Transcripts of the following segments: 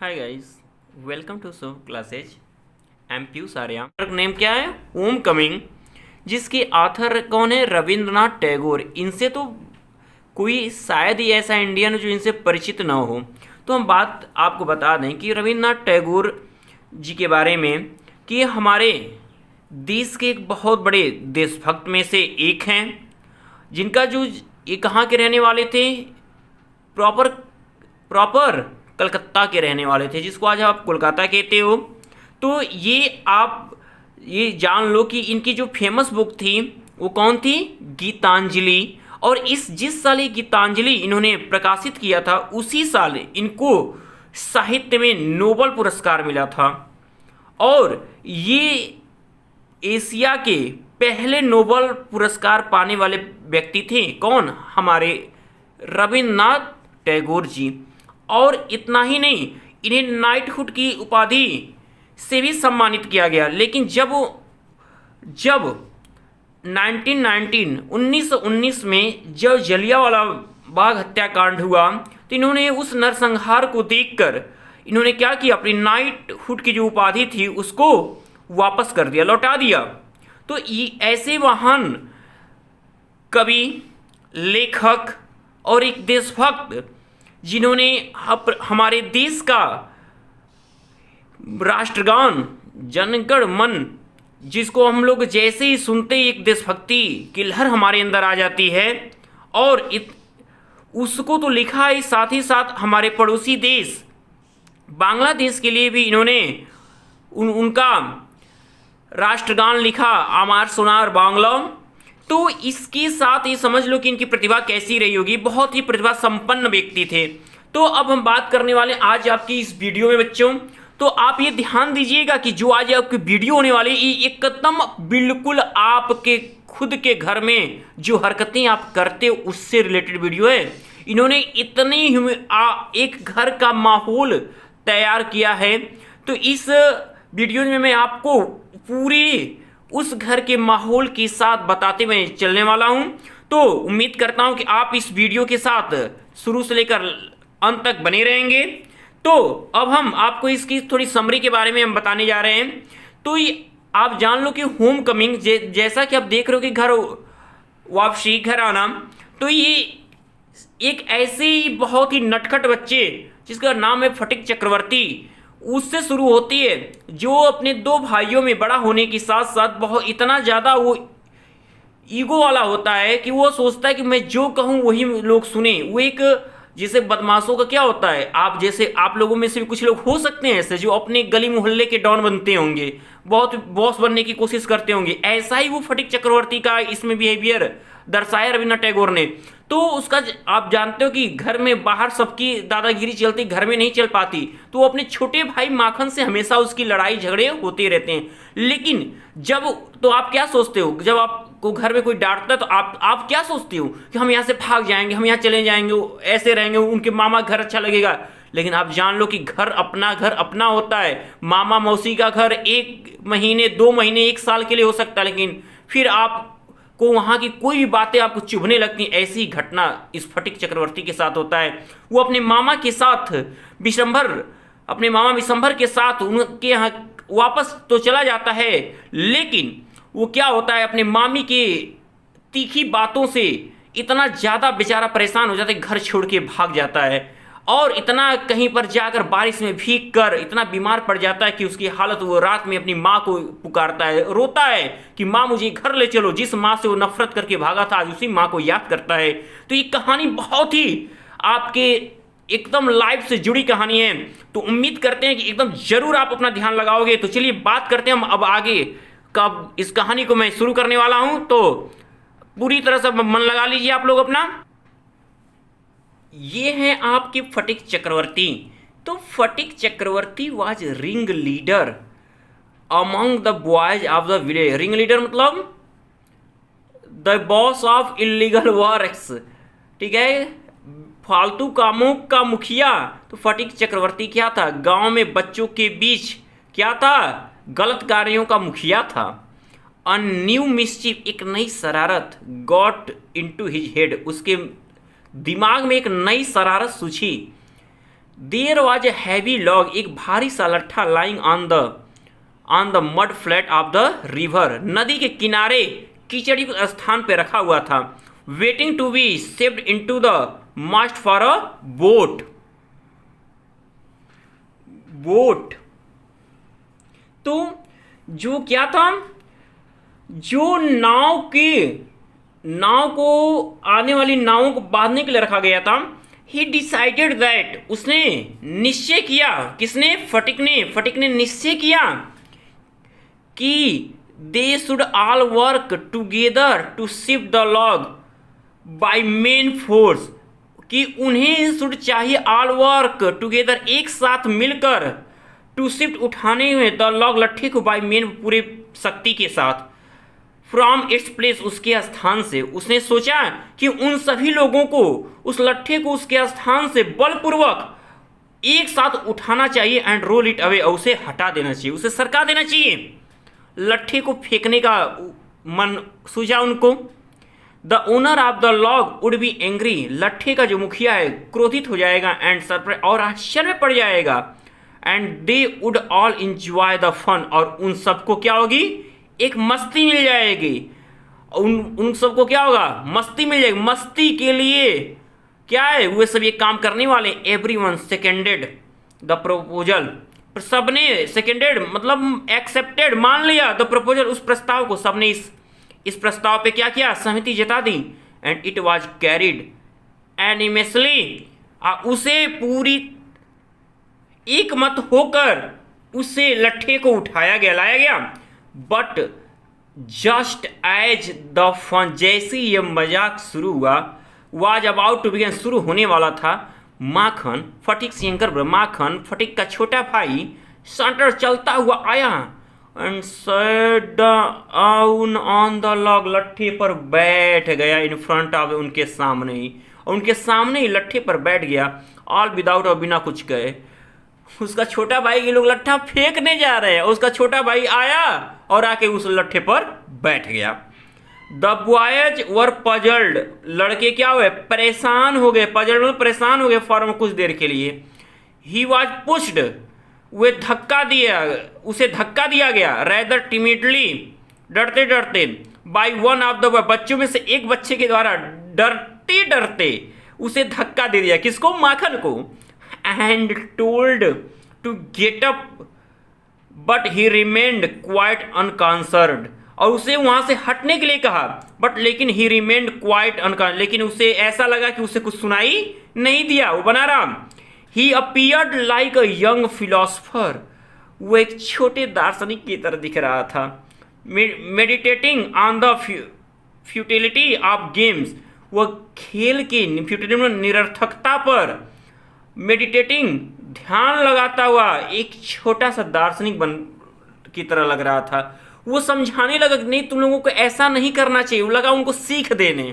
Hi guys, welcome to so classes. Am Piyush Arya. Name क्या है? Home coming. जिसके author कौन है? रविंद्रनाथ टैगोर। इनसे तो कोई शायद ही ऐसा इंडियन जो इनसे परिचित ना हो। तो हम बात आपको बता दें कि रविंद्रनाथ टैगोर जी के बारे में कि ये हमारे देश के एक बहुत बड़े देशभक्त में से एक हैं, जिनका जो ये कहाँ के रहने वाले थे? प्रॉपर प्रॉपर कलकत्ता के रहने वाले थे, जिसको आज आप कोलकाता कहते हो। तो ये आप ये जान लो कि इनकी जो फेमस बुक थी वो कौन थी? गीतांजलि। और इस जिस साल ये गीतांजलि इन्होंने प्रकाशित किया था उसी साल इनको साहित्य में नोबेल पुरस्कार मिला था। और ये एशिया के पहले नोबेल पुरस्कार पाने वाले व्यक्ति थे। कौन? हमारे रविंद्रनाथ टैगोर जी। और इतना ही नहीं, इन्हें नाइटहुड की उपाधि से भी सम्मानित किया गया। लेकिन जब 1919 में जब जलियांवाला बाग हत्याकांड हुआ तो इन्होंने उस नरसंहार को देखकर इन्होंने क्या किया? अपनी नाइटहुड की जो उपाधि थी उसको वापस कर दिया, लौटा दिया। तो ऐसे महान कवि, लेखक और एक देशभक्त जिन्होंने हमारे देश का राष्ट्रगान जनगण मन, जिसको हम लोग जैसे ही सुनते ही एक देशभक्ति की लहर हमारे अंदर आ जाती है, और उसको तो लिखा है, साथ ही साथ हमारे पड़ोसी देश बांग्लादेश के लिए भी इन्होंने उनका राष्ट्रगान लिखा, आमार सोनार बांग्ला। तो इसके साथ ये समझ लो कि इनकी प्रतिभा कैसी रही होगी। बहुत ही प्रतिभा संपन्न व्यक्ति थे। तो अब हम बात करने वाले आज आपकी इस वीडियो में बच्चों, तो आप ये ध्यान दीजिएगा कि जो आज आपकी वीडियो होने वाली ये एकदम बिल्कुल आपके खुद के घर में जो हरकतें आप करते हो उससे रिलेटेड वीडियो है। इन्होंने इतनी एक घर का माहौल तैयार किया है। तो इस वीडियो में मैं आपको पूरी उस घर के माहौल के साथ बताते मैं चलने वाला हूं। तो उम्मीद करता हूं कि आप इस वीडियो के साथ शुरू से लेकर अंत तक बने रहेंगे। तो अब हम आपको इसकी थोड़ी समरी के बारे में हम बताने जा रहे हैं। तो ये आप जान लो कि होम कमिंग, जैसा कि आप देख रहे हो कि घर वापसी, घर आना, तो ये एक ऐसे ही बहुत ही नटखट बच्चे जिसका नाम है फटिक चक्रवर्ती, उससे शुरू होती है, जो अपने दो भाइयों में बड़ा होने के साथ साथ बहुत इतना ज़्यादा वो ईगो वाला होता है कि वो सोचता है कि मैं जो कहूँ वही लोग सुने। वो एक जैसे बदमाशों का क्या होता है, आप जैसे आप लोगों में से भी कुछ लोग हो सकते हैं ऐसे जो अपने गली मोहल्ले के डॉन बनते होंगे, बहुत बॉस बनने की कोशिश करते होंगे। ऐसा ही वो फटिक चक्रवर्ती का इसमें बिहेवियर दर्शाया रविन्द्रनाथ टैगोर ने। तो उसका आप जानते हो कि घर में बाहर सबकी दादागिरी चलती, घर में नहीं चल पाती। तो वो अपने छोटे भाई माखन से हमेशा उसकी लड़ाई झगड़े होते रहते हैं। लेकिन जब तो आप क्या सोचते हो, जब आपको घर में कोई डांटता है तो आप क्या सोचते हो कि हम यहाँ से भाग जाएंगे, हम यहाँ चले जाएंगे, ऐसे रहेंगे, उनके मामा घर अच्छा लगेगा। लेकिन आप जान लो कि घर अपना होता है। मामा मौसी का घर 1 महीने 2 महीने 1 साल के लिए हो सकता है, लेकिन फिर आप को वहाँ की कोई भी बातें आपको चुभने लगती। ऐसी ही घटना इस फटिक चक्रवर्ती के साथ होता है। वो अपने मामा विशंभर के साथ उनके यहाँ वापस तो चला जाता है, लेकिन वो क्या होता है, अपने मामी के तीखी बातों से इतना ज़्यादा बेचारा परेशान हो जाता है, घर छोड़ के भाग जाता है। और इतना कहीं पर जाकर बारिश में भीग कर इतना बीमार पड़ जाता है कि उसकी हालत, वो रात में अपनी माँ को पुकारता है, रोता है कि माँ मुझे घर ले चलो। जिस माँ से वो नफरत करके भागा था आज उसी माँ को याद करता है। तो ये कहानी बहुत ही आपके एकदम लाइफ से जुड़ी कहानी है। तो उम्मीद करते हैं कि एकदम जरूर आप अपना ध्यान लगाओगे। तो चलिए बात करते हैं हम अब आगे कब इस कहानी को मैं शुरू करने वाला हूँ। तो पूरी तरह से मन लगा लीजिए आप लोग अपना। ये हैं आपके फटिक चक्रवर्ती। तो Phatik Chakravarti was ring leader among the boys of the village. Ring leader मतलब the boss of illegal works, ठीक है, फालतू कामों का मुखिया। तो फटिक चक्रवर्ती क्या था? गांव में बच्चों के बीच क्या था? गलत कार्यों का मुखिया था। अ न्यू मिस्चिफ, एक नई शरारत, गॉट इनटू हिज हेड, उसके दिमाग में एक नई शरारत सूझी। There was a heavy log, एक भारी सा लट्ठा lying on the mud flat of the river, नदी के किनारे कीचड़ी स्थान पे रखा हुआ था, waiting to be shift into the mast for a boat. तो जो क्या था, जो नाव को आने वाली नावों को बांधने के लिए रखा गया था, ही डिसाइडेड दैट, उसने निश्चय किया, किसने, फटिक ने निश्चय किया कि they should all work together to shift the log by main force, कि उन्हें शुड चाहिए ऑल वर्क टुगेदर, एक साथ मिलकर, टू शिफ्ट उठाने में, द लॉग लट्ठे को बाय मेन पूरे शक्ति के साथ, फ्रॉम इट्स प्लेस, उसके स्थान से। उसने सोचा कि उन सभी लोगों को उस लट्ठे को उसके स्थान से बलपूर्वक एक साथ उठाना चाहिए, एंड रोल इट अवे, और उसे हटा देना चाहिए, उसे सरका देना चाहिए। लट्ठे को फेंकने का मन सूझा उनको। The owner of the log would be angry, लट्ठे का जो मुखिया है क्रोधित हो जाएगा, एंड सरप्राइज, और आश्चर्य में पड़ जाएगा, and they would all enjoy the fun, और उन सबको क्या होगी, एक मस्ती मिल जाएगी। उन सबको क्या होगा, मस्ती मिल जाएगी। मस्ती के लिए क्या है, वे सब ये काम करने वाले। एवरीवन सेकेंडेड द प्रपोजल, सबने सेकेंडेड मतलब एक्सेप्टेड, मान लिया, द प्रपोजल, उस प्रस्ताव को, सबने इस प्रस्ताव पे क्या किया, सहमति जता दी। एंड इट वॉज कैरिड एनिमेसली, उसे पूरी एक मत होकर उसे लट्ठे को उठाया गया, लाया गया। But just as the fun, जैसे ये मजाक शुरू हुआ, वाज अबाउट टू बिगिन, शुरू होने वाला था, माखन, फटिक सिंगर, माखन फटिक का छोटा भाई सटर चलता हुआ आया, and sat down on the log, लट्ठे पर बैठ गया, इन फ्रंट ऑफ, उनके सामने ही, और उनके सामने ही लट्ठे पर बैठ गया, ऑल विदाउट, और बिना कुछ कहे। उसका छोटा भाई, ये लोग लट्ठा फेंकने जा रहे हैं, उसका छोटा भाई आया और आके उस लट्ठे पर बैठ गया। द बॉयज वर पजल्ड, लड़के क्या हुए, परेशान हो गए, पजल्ड परेशान हो गए, फॉर कुछ देर के लिए। ही वॉज पुश्ड, वे उसे धक्का दिया गया, रैदर टिमिडली, डरते डरते, बाय वन ऑफ द, बच्चों में से एक बच्चे के द्वारा डरते डरते उसे धक्का दे दिया, किसको, माखन को। And told to get up, but he remained quite unconcerned, और उसे वहां से हटने के लिए कहा, बट लेकिन ही रिमेंड क्वाइट अनकंसर्न्ड, लेकिन उसे ऐसा लगा कि उसे कुछ सुनाई नहीं दिया, वो बना रहा। He appeared like a young philosopher, वो एक छोटे दार्शनिक की तरह दिख रहा था। Meditating on the futility of games, वह खेल की फ्यूटिलिटी, निरर्थकता पर मेडिटेटिंग, ध्यान लगाता हुआ एक छोटा सा दार्शनिक की तरह लग रहा था। वो समझाने लगा कि नहीं, तुम लोगों को ऐसा नहीं करना चाहिए, वो लगा उनको सीख देने।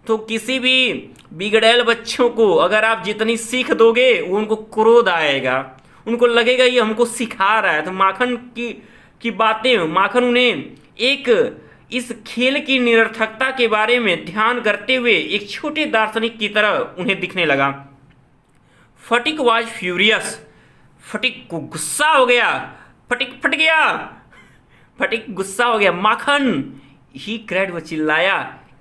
तो किसी भी बिगड़ैल बच्चों को अगर आप जितनी सीख दोगे, वो उनको क्रोध आएगा, उनको लगेगा ये हमको सिखा रहा है। तो माखन की बातें, माखन उन्हें एक इस खेल की निरर्थकता के बारे में ध्यान करते हुए एक छोटे दार्शनिक की तरह उन्हें दिखने लगा। फटिक वॉज फ्यूरियस, फटिक को गुस्सा हो गया, फटिक फट गया, फटिक गुस्सा हो गया। माखन, ही क्राइड, वो चिल्लाया,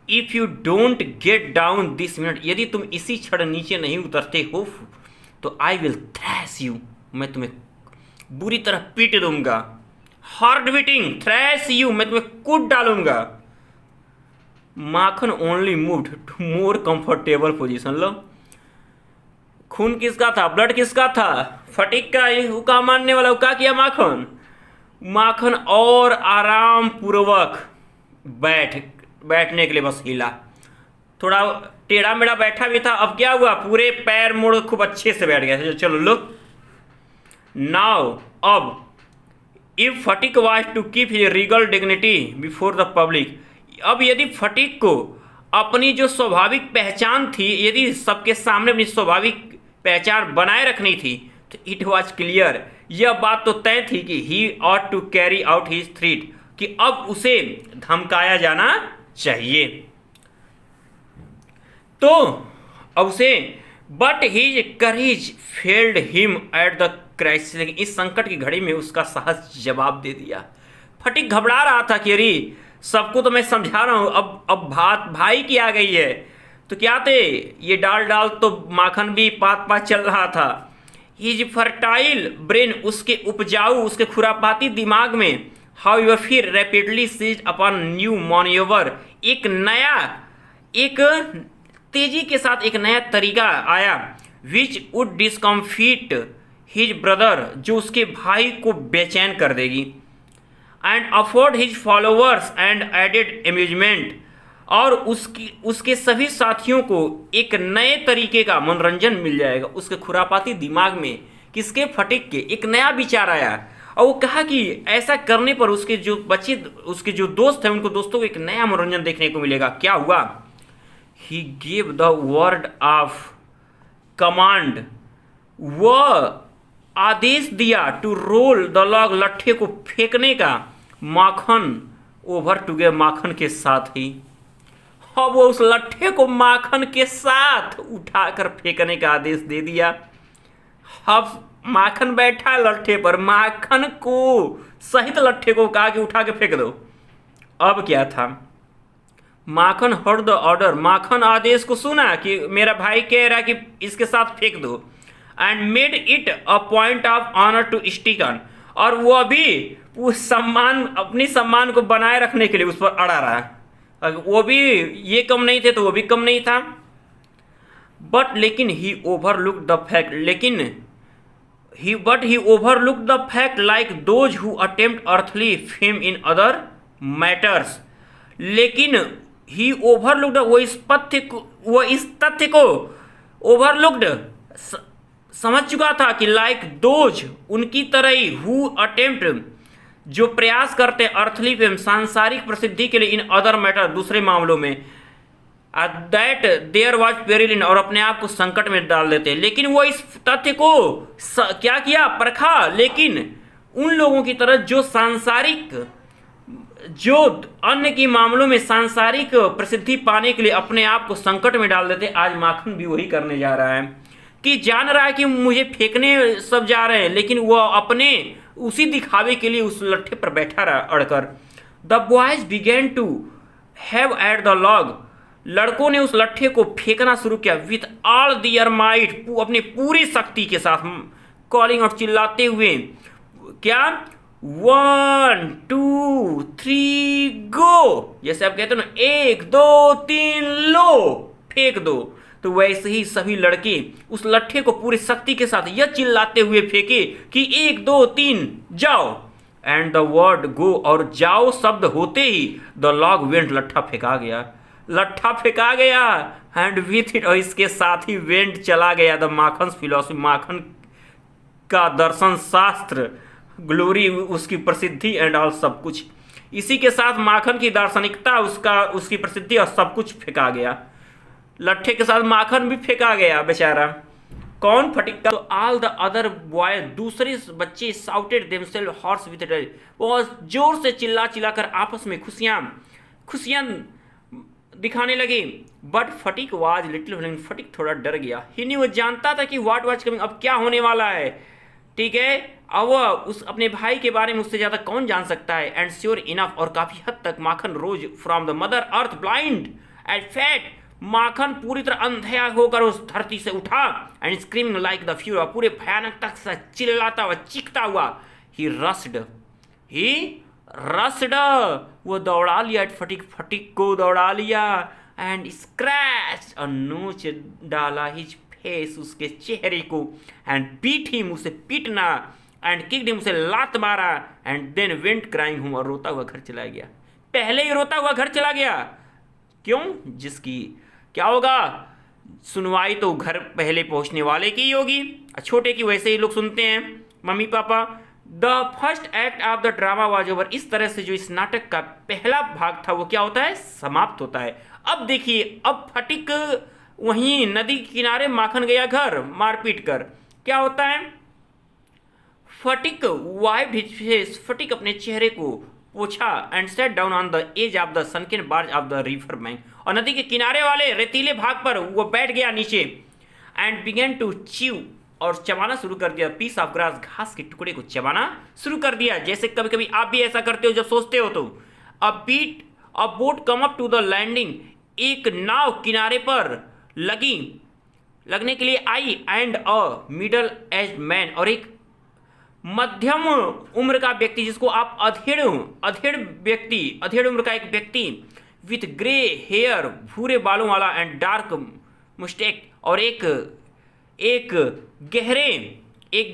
if you don't get down this minute, यदि तुम इसी क्षण नीचे नहीं उतरते हो तो आई विल थ्रैश यू, मैं तुम्हें बुरी तरह पीट दूंगा। हार्ड बीटिंग, थ्रैश यू, मैं तुम्हें कूट डालूंगा। Makhan only moved to more comfortable position. लो, खून किसका था, ब्लड किसका था, फटिक का, हुक्का मारने वाला। क्या किया माखन, माखन और आराम पूर्वक बैठने के लिए बस हिला, थोड़ा टेढ़ा मेढ़ा बैठा भी था। अब क्या हुआ, पूरे पैर मोड़ खूब अच्छे से बैठ गया। चलो लो, नाउ अब if Phatik was to keep his regal dignity before the public, अब यदि फटिक को अपनी जो स्वाभाविक पहचान थी, यदि सबके सामने अपनी स्वाभाविक पहचान बनाए रखनी थी, तो इट वॉज क्लियर, यह बात तो तय थी कि he ought to carry out his threat, कि अब उसे धमकाया जाना चाहिए। तो अब उसे but his courage failed him at the crisis, लेकिन इस संकट की घड़ी में उसका साहस जवाब दे दिया। फटिक घबरा रहा था कि अरे सबको तो मैं समझा रहा हूँ, अब बात भाई की आ गई है तो क्या थे, ये डाल डाल तो माखन भी पात पात चल रहा था। हिज फर्टाइल ब्रेन, उसके उपजाऊ उसके खुरापाती दिमाग में, हाउ फिर rapidly seized upon new manoeuvre, एक तेजी के साथ एक नया तरीका आया, which would discomfit his brother, जो उसके भाई को बेचैन कर देगी, and afford his followers and added amusement, और उसके सभी साथियों को एक नए तरीके का मनोरंजन मिल जाएगा। उसके खुरापाती दिमाग में, किसके, फटिक के, एक नया विचार आया और वो कहा कि ऐसा करने पर उसके जो दोस्त हैं उनको दोस्तों को एक नया मनोरंजन देखने को मिलेगा। क्या हुआ? He gave the word of command, वह आदेश दिया टू रोल द लॉग, लट्ठे को फेंकने का। माखन ओवर टू गए, माखन के साथ ही अब वो उस लट्ठे को माखन के साथ उठाकर फेंकने का आदेश दे दिया। अब माखन बैठा लट्ठे पर, माखन को सहित लट्ठे को कहा कि उठा के फेंक दो। अब क्या था? माखन हर्ड द ऑर्डर, माखन आदेश को सुना कि मेरा भाई कह रहा है कि इसके साथ फेंक दो, and made it a point of honour to stick on, और वो अभी उस सम्मान, अपनी सम्मान को बनाए रखने के लिए उस पर अड़ा रहा है। वो भी ये कम नहीं थे तो वो भी कम नहीं था। बट लेकिन he overlook the fact, but he overlook the fact like those who attempt earthly fame in other matters, लेकिन ही ओवरलुक्ड, वो इस तथ्य को ओवरलुक्ड, समझ चुका था कि लाइक दोज, उनकी तरह ही, हु अटेम्प्ट, जो प्रयास करते अर्थली फेम, सांसारिक प्रसिद्धि के लिए, इन अदर मैटर, दूसरे मामलों में, दैट देयर वॉज पेरिल इन, और अपने आप को संकट में डाल देते। लेकिन वो इस तथ्य को क्या किया? परखा। लेकिन उन लोगों की तरह जो अन्य की मामलों में सांसारिक प्रसिद्धि पाने के लिए अपने आप को संकट में डाल देते, आज माखन भी वही करने जा रहा है कि जान रहा है कि मुझे फेंकने सब जा रहे हैं, लेकिन वो अपने उसी दिखावे के लिए उस लट्ठे पर बैठा रहा अड़कर। The boys began to heave at the log, लड़कों ने उस लट्ठे को फेंकना शुरू किया, विथ ऑल दियर माइट, अपनी पूरी शक्ति के साथ, कॉलिंग और चिल्लाते हुए, क्या? 1 2 3 गो, जैसे आप कहते हो ना, 1 2 3 लो, फेंक दो। तो वैसे ही सभी लड़के उस लट्ठे को पूरी शक्ति के साथ यह चिल्लाते हुए फेंके कि 1 2 3 जाओ, एंड द वर्ड गो, और जाओ शब्द होते ही द लॉग वेंट, लट्ठा फेंका गया, एंड विथ इट, और इसके साथ ही वेंट, चला गया, द माखन फिलॉसफी, माखन का दर्शन शास्त्र, ग्लोरी, उसकी प्रसिद्धि, एंड ऑल, सब कुछ। इसी के साथ माखन की दार्शनिकता, उसकी प्रसिद्धि और सब कुछ फेंका गया। लट्ठे के साथ माखन भी फेंका गया बेचारा। कौन? फटिक का। तो ऑल द अदर बॉय, दूसरे बच्चे, साउटेड देमसेल्व हॉर्स विद रज, बहुत जोर से चिल्ला कर आपस में खुशियां दिखाने लगे। But Sphatik was little fling, फटिक थोड़ा डर गया। ही नहीं, वो जानता था कि व्हाट वाज कमिंग, अब क्या होने वाला है। ठीक है, अब वह उस अपने भाई के बारे में उससे ज़्यादा कौन जान सकता है। एंड श्योर इनफ, और काफ़ी हद तक Makhan rose from the mother earth blind and fat, Makhan पूरी तरह अंधेरा होकर उस धरती से उठा, and screaming like the fury, पूरे भयानक तक से चिल्लाता हुआ, चीखता हुआ, ही रस्ड, वो दौड़ा लिया फटिक को दौड़ा लिया, एंड स्क्रैच, और नोच डाला हिज फेस, उसके चेहरे को, एंड बीट हिम, उसे पीटना, एंड किक्ड हिम, उसे लात मारा, and then went crying home, और रोता हुआ घर चला गया। पहले ही रोता हुआ घर चला गया। क्यों? जिसकी क्या होगा, सुनवाई तो घर पहले पहुंचने वाले की ही होगी। छोटे की वैसे ही लोग सुनते हैं, mummy papa. The first act of the drama was over, इस तरह से जो इस नाटक का पहला भाग था वो क्या होता है, समाप्त होता है। अब देखिए, अब फटिक वहीं नदी के किनारे, माखन गया घर मारपीट कर। क्या होता है, Phatik wiped his face, Phatik अपने चेहरे को पोछा, and set down on the edge of the sunken barge of the river bank, और नदी के किनारे वाले रेतीले भाग पर वो बैठ गया नीचे। एंड बिगेन टू च्यू, और चबाना शुरू कर दिया, पीस ऑफ ग्रास, घास के टुकड़े को चबाना शुरू कर दिया। जैसे कभी कभी आप भी ऐसा करते हो जब सोचते हो तो। A boat come up to the landing, एक नाव किनारे पर लगने के लिए आई, and a middle age man, और एक मध्यम उम्र का व्यक्ति, जिसको आप अधेड़ उम्र का एक व्यक्ति, विथ ग्रे हेयर, भूरे बालों वाला, एंड डार्क मुस्टेक, और एक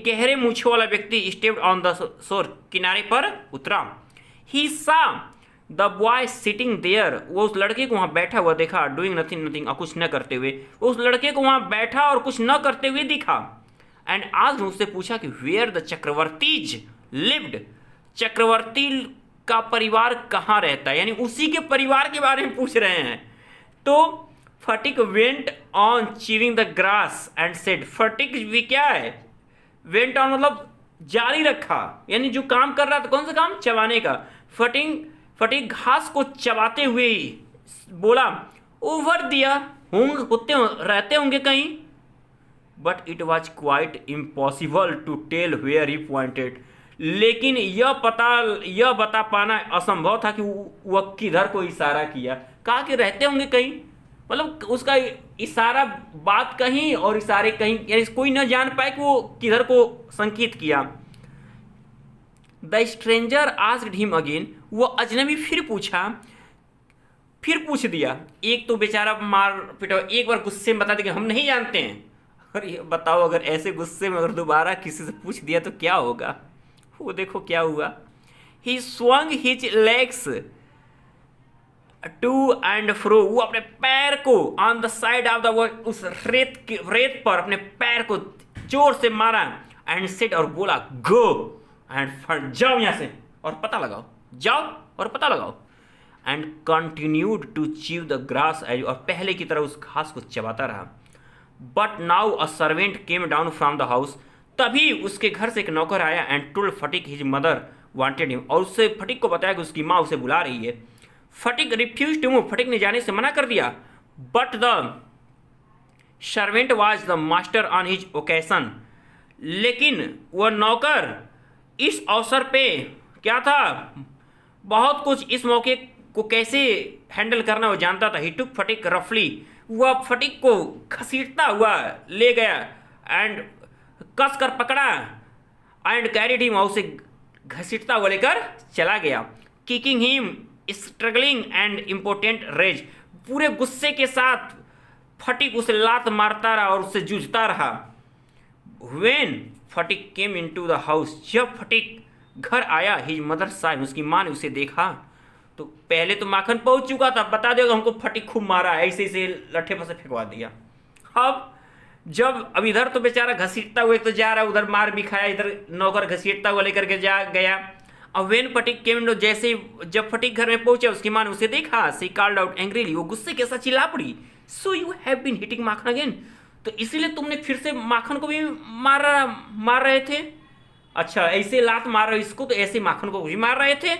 गहरे मूछों वाला व्यक्ति, स्टेप्ड ऑन द शोर, किनारे पर उतरा। ही सा द बॉय सिटिंग देयर, वो उस लड़के को वहाँ बैठा हुआ देखा, डूइंग नथिंग और कुछ न करते हुए, उस लड़के को वहाँ बैठा और कुछ न करते हुए दिखा। एंड आज उससे पूछा कि वेयर द चक्रवर्तीज लिव्ड, चक्रवर्ती का परिवार कहाँ रहता है, यानी उसी के परिवार के बारे में पूछ रहे हैं। तो Phatik went on chewing the grass and said, Phatik भी क्या है, वेंट ऑन मतलब जारी रखा, यानी जो काम कर रहा था, कौन सा काम, चबाने का। फटिक घास को चबाते हुए बोला, ओवर दिया रहते होंगे कहीं, but it was quite impossible to tell where he pointed, लेकिन यह बता पाना असंभव था कि वह किधर को इशारा किया। कहा कि रहते होंगे कहीं, मतलब उसका इशारा बात कहीं और इशारे कहीं, यानी कोई न जान पाए कि वो किधर को संकेत किया। The stranger asked him again, वो अजनबी फिर पूछ दिया। एक तो बेचारा मार पिटा, एक बार गुस्से में बता दिया कि हम नहीं जानते हैं। और ये बताओ, अगर ऐसे गुस्से में अगर दोबारा किसी से पूछ दिया तो क्या होगा। वो देखो क्या हुआ। He swung his legs to and fro, वो अपने पैर को on the side of the उस रेत पर अपने पैर को जोर से मारा, एंड सेड, और बोला, गो एंड जाओ यहाँ से और पता लगाओ, जाओ और पता लगाओ। And continued to chew the grass edge, और पहले की तरह उस घास को चबाता रहा। But now a servant came down from the house, तभी उसके घर से एक नौकर आया, and told Phatik his mother wanted him, और उससे फटिक को बताया कि उसकी माँ उसे बुला रही है। फटिक रिफ्यूज टू मूव, फटिक ने जाने से मना कर दिया। But the servant was the master on his occasion, लेकिन वह नौकर इस अवसर पे क्या था, बहुत कुछ इस मौके को कैसे हैंडल करना वो जानता था। ही टुक फटिक रफली, वह फटिक को घसीटता हुआ ले गया, एंड कस कर पकड़ा, एंड कैरिड हिम, उसे घसीटता हुआ लेकर चला गया। Kicking him struggling and important rage, पूरे गुस्से के साथ फटिक उसे लात मारता रहा और उससे जूझता रहा। When Phatik came into the house, जब फटिक घर आया, हिज मदर साइड, उसकी माँ ने उसे देखा। तो पहले तो माखन पहुंच चुका था, बता देगा हमको फटिक खूब मारा, ऐसे ऐसे लट्ठे पर से फेंकवा दिया। अब इधर तो बेचारा घसीटता हुआ तो जा रहा, उधर मार भी खाया, इधर नौकर घसीटता हुआ लेकर के जा गया। अब वेन फटिक केम, जैसे जब फटिक घर में पहुंचा, उसकी माँ ने उसे देखा। सी कॉल्ड आउट एंग्रीली, वो गुस्से के साथ चिल्ला पड़ी, so you have been hitting Makhan again, तो इसीलिए तुमने फिर से माखन को भी मार रहे थे। अच्छा, ऐसे लात मार रहे इसको, तो ऐसे माखन को भी मार रहे थे।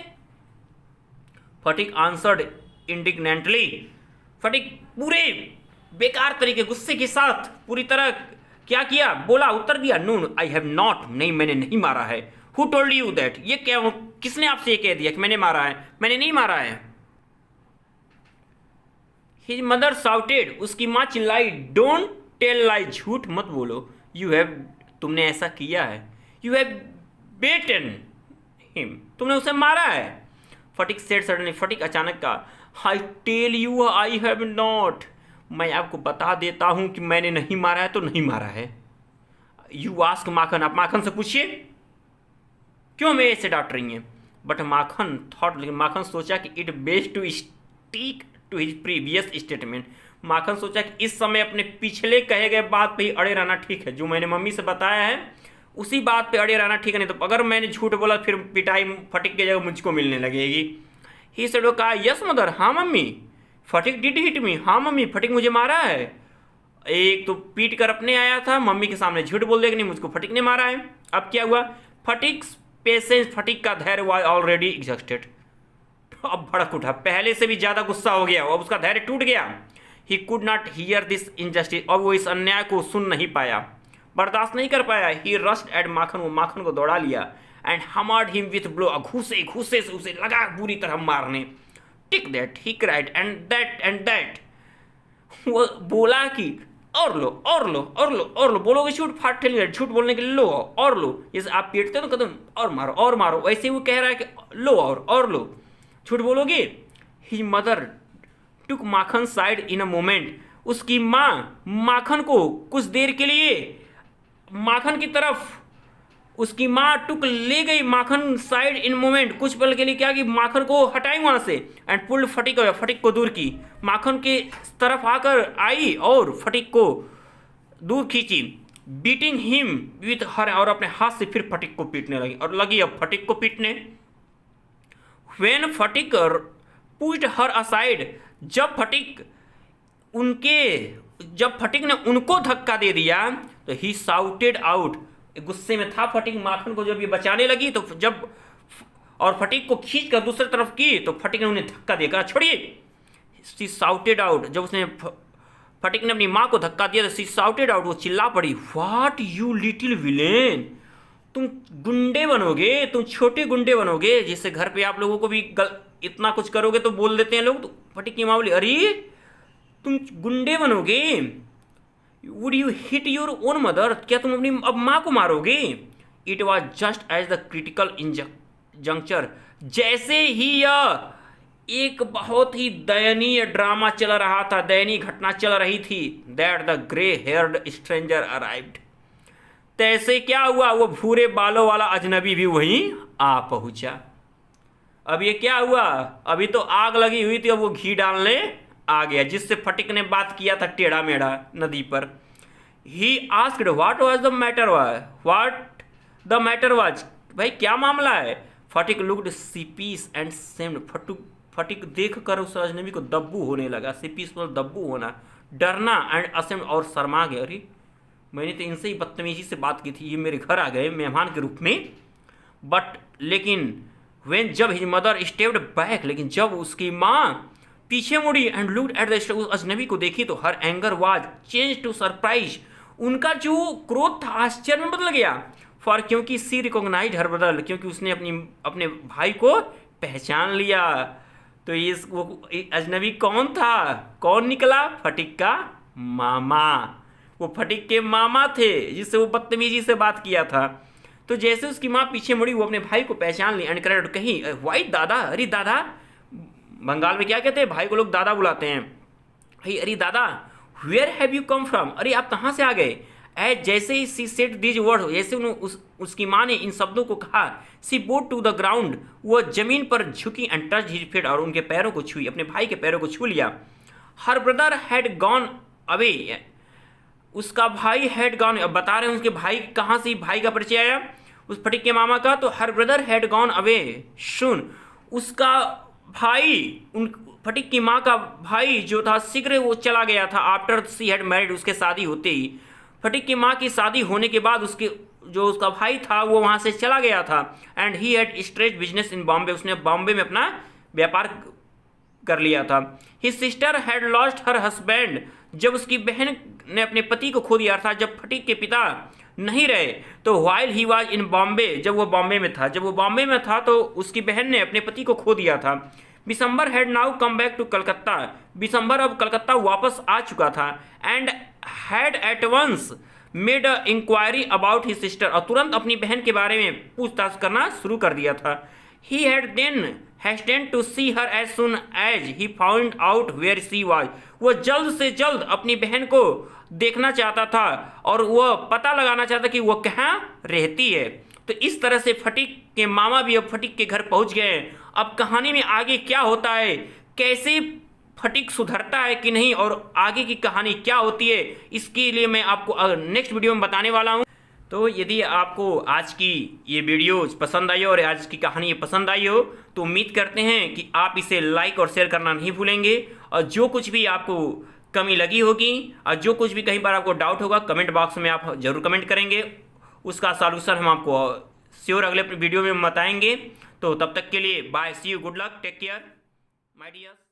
फटिक आंसर्ड इंडिग्नेंटली, फटिक पूरे बेकार तरीके गुस्से के साथ पूरी तरह क्या किया, बोला, उत्तर दिया, नो आई हैव नॉट, नहीं मैंने नहीं मारा है। हु टोल्ड यू दैट, ये क्या, किसने आपसे ये कह दिया कि मैंने मारा है, मैंने नहीं मारा है। हिज मदर शाउटेड, उसकी माँ चिल्लाई, डोंट टेल लाई, झूठ मत बोलो, यू हैव, तुमने ऐसा किया है, यू हैव बेटन हिम, तुमने उसे मारा है। फटिक सेड सडनली, फटिक अचानक का, I tell you I have not, मैं आपको बता देता हूं कि मैंने नहीं मारा है तो नहीं मारा है। यू आस्क माखन, आप माखन से पूछिए क्यों मैं ऐसे डांट रही हैं। बट माखन थॉट, लेकिन माखन सोचा कि it best to stick to his previous statement, Makhan सोचा कि इस समय अपने पिछले कहे गए बात पे ही अड़े रहना ठीक है, जो मैंने मम्मी से बताया है उसी बात पे अड़े रहना ठीक है, नहीं तो अगर मैंने झूठ बोला फिर पिटाई फटिक की जगह मुझको मिलने लगेगी। ही सेड, वो कहा, यस मदर, हाँ mummy, Sphatik did hit me, हाँ मम्मी, फटिक मुझे मारा है। एक तो पीट कर अपने आया था, मम्मी के सामने झूठ बोल देगा नहीं, मुझको फटिक ने मारा है। अब क्या हुआ, फटिक पेशेंस, फटिक का धैर्य वाज ऑलरेडी एग्जॉस्टेड, अब भड़क उठा, पहले से भी ज़्यादा गुस्सा हो गया, अब उसका धैर्य टूट गया। He could not here this injustice, और वो इस अन्याय को सुन नहीं पाया, बर्दाश्त नहीं कर पाया। ही रश्ड एट माखन, वो माखन को दौड़ा लिया। And hammered him with blow, घूसे घूसे से उसे लगा बुरी तरह मारने। Take that he cried, and that, वो बोला कि और लो और लो और लो और लो, बोलोगे झूठ फाट ठेलेंगे, झूठ बोलने के लिए लो और लो, जैसे आप पीटते हो ना कदम और मारो, वैसे वो कह रहा है कि लो और लो, झूठ बोलोगे। He mother took Makhan side in a moment, उसकी माँ माखन को कुछ देर के लिए माखन की तरफ, उसकी माँ टुक ले गई माखन साइड इन मोमेंट, कुछ पल के लिए क्या कि माखन को हटाई वहां से। एंड पुल्ड फटिक को दूर की, माखन के तरफ आकर आई और फटिक को दूर खींची। बीटिंग हिम विथ हर, और अपने हाथ से फिर फटिक को पीटने लगी, और लगी अब फटिक को पीटने। When Sphatik pushed her aside, जब फटिक ने उनको धक्का दे दिया तो ही साउटेड आउट, गुस्से में था फटिक, माखन को जब ये बचाने लगी तो जब और फटिक को खींच कर दूसरी तरफ की तो फटिक ने उन्हें धक्का देकर छोड़िए। सी साउटेड आउट, जब उसने फटिक ने अपनी माँ को धक्का दिया तो सी साउटेड आउट, वो चिल्ला पड़ी, व्हाट यू लिटिल विलेन, तुम गुंडे बनोगे, तुम छोटे गुंडे बनोगे, जिससे घर पे आप लोगों को भी इतना कुछ करोगे तो बोल देते हैं लोग। तो फटिक की माँ बोली, अरे तुम गुंडे बनोगे, would you hit your own mother, क्या तुम अपनी अब माँ को मारोगे। It was just as the critical juncture, जैसे ही यह एक बहुत ही दयनीय ड्रामा चल रहा था, दयनीय घटना चल रही थी, that the grey heard stranger arrived, तैसे क्या हुआ, वो भूरे बालों वाला अजनबी भी वहीं आ पहुंचा। अब ये क्या हुआ, अभी तो आग लगी हुई थी, अब वो घी डालने आ गया, जिससे फटिक ने बात किया था टेढ़ा मेढ़ा नदी पर। He asked what was the matter was, भाई क्या मामला है। फटिक लुक्ड सीपीस एंड सेम्ड, फटिक देख कर उस अजनबी को दब्बू होने लगा, सीपीस मतलब दब्बू होना, डरना, एंड असेम्ड, और शर्मा गया, अरे मैंने तो इनसे ही बदतमीजी से बात की थी, ये मेरे घर आ गए मेहमान के रूप में। बट लेकिन व्हेन, जब हिज मदर स्टेप्ड बैक, लेकिन जब उसकी माँ पीछे मुड़ी एंड लुक्ड एट द, उस अजनबी को देखी तो her anger was change to surprise, उनका जो क्रोध था आश्चर्य में बदल गया। फॉर, क्योंकि सी रिकॉग्नाइज्ड हर ब्रदर, क्योंकि उसने अपने भाई को पहचान लिया। तो वो अजनबी कौन था, कौन निकला, फटिक का मामा, वो फटिक के मामा थे जिससे वो बदतमीजी से बात किया था। तो जैसे उसकी माँ पीछे मुड़ी वो अपने भाई को पहचान ली एंड क्राइड, कहीं वाई दादा, अरे दादा, बंगाल में क्या कहते हैं, भाई को लोग दादा बुलाते हैं, भाई अरे दादा, where have you come from, अरे आप कहाँ से आ गए। एज जैसे ही सी सेड दीज वर्ड, जैसे उसकी माँ ने इन शब्दों को कहा, she boat to the ground, वो जमीन पर झुकी एंड टच हिज फीट, और उनके पैरों को छुई, अपने भाई के पैरों को छू लिया। हर ब्रदर हैड गॉन अवे, उसका भाई हैड गॉन, अब बता रहे हैं उसके भाई कहाँ से भाई का परिचय आया, उस फटिक के मामा का। तो her brother had gone away soon, उसका भाई, उन फटिक की माँ का भाई जो था शीघ्र वो चला गया था। आफ्टर सी हैड मैरिड, उसके शादी होते ही, फटिक की माँ की शादी होने के बाद उसका भाई था वो वहाँ से चला गया था। And he had straight business in Bombay, उसने बॉम्बे में अपना व्यापार कर लिया था। His sister had lost her husband, जब उसकी बहन ने अपने पति को खो दिया था, जब फटिक के पिता नहीं रहे तो while he was in Bombay, जब वो बॉम्बे में था तो उसकी बहन ने अपने पति को खो दिया था। Bishambar had now come back to Calcutta, Bishambar अब कलकत्ता वापस आ चुका था। And had at once made a inquiry about his sister, और तुरंत अपनी बहन के बारे में पूछताछ करना शुरू कर दिया था। He had then hastened to see her as soon as he found out where she was, वो जल्द से जल्द अपनी बहन को देखना चाहता था और वह पता लगाना चाहता कि वो कहाँ रहती है। तो इस तरह से फटिक के मामा भी अब फटिक के घर पहुंच गए। अब कहानी में आगे क्या होता है, कैसे फटिक सुधरता है कि नहीं, और आगे की कहानी क्या होती है, इसके लिए मैं आपको नेक्स्ट वीडियो में बताने वाला हूँ। तो यदि आपको आज की ये वीडियो पसंद आई हो और आज की कहानी पसंद आई हो तो उम्मीद करते हैं कि आप इसे लाइक और शेयर करना नहीं भूलेंगे। और जो कुछ भी आपको कमी लगी होगी और जो कुछ भी कहीं बार आपको डाउट होगा कमेंट बॉक्स में आप ज़रूर कमेंट करेंगे, उसका सॉल्यूशन हम आपको श्योर अगले वीडियो में बताएंगे। तो तब तक के लिए bye, see you, good luck, take care my dear.